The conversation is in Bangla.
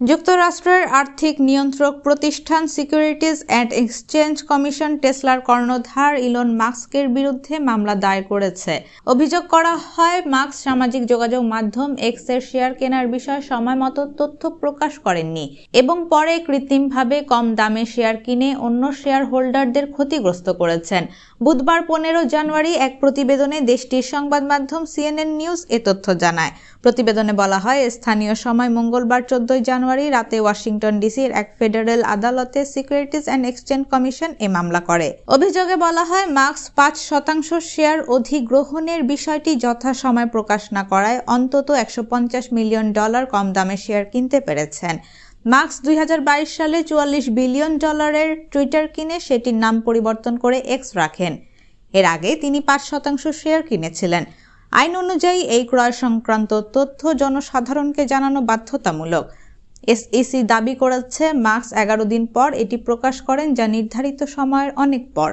যুক্তরাষ্ট্রের আর্থিক নিয়ন্ত্রক প্রতিষ্ঠান সিকিউরিটিজ অ্যান্ড এক্সচেঞ্জ কমিশন টেসলার কর্ণধার ইলন মাস্কের বিরুদ্ধে মামলা দায়ের করেছে। অভিযোগ করা হয়, মাস্ক সামাজিক যোগাযোগ মাধ্যম এক্সের শেয়ার কেনার বিষয়ে সময়মতো তথ্য প্রকাশ করেননি এবং পরে কৃত্রিমভাবে কম দামে শেয়ার কিনে অন্য শেয়ার হোল্ডারদের ক্ষতিগ্রস্ত করেছেন। বুধবার 15 জানুয়ারি এক প্রতিবেদনে দেশটির সংবাদ মাধ্যম CNN নিউজ এ তথ্য জানায়। প্রতিবেদনে বলা হয়, স্থানীয় সময় মঙ্গলবার 14 জানুয়ারি রাতে ওয়াশিংটন ডিসির এক ফেডারেল আদালতে সিকিউরিটিজ অ্যান্ড এক্সচেঞ্জ কমিশন এ মামলা করে। অভিযোগে বলা হয়, মাস্ক 5% শেয়ার অধিগ্রহণের বিষয়টি যথাসময়ে প্রকাশ না করায় অন্তত $150 মিলিয়ন কম দামে শেয়ার কিনতে পেরেছেন। মাস্ক 2022 সালে $44 বিলিয়ন টুইটার কিনে সেটির নাম পরিবর্তন করে এক্স রাখেন। এর আগে তিনি 5% শেয়ার কিনেছিলেন। আইন অনুযায়ী এই ক্রয় সংক্রান্ত তথ্য জনসাধারণকে জানানো বাধ্যতামূলক। SEC দাবি করেছে, মাস্ক 11 দিন পর এটি প্রকাশ করেন, যা নির্ধারিত সময়ের অনেক পর।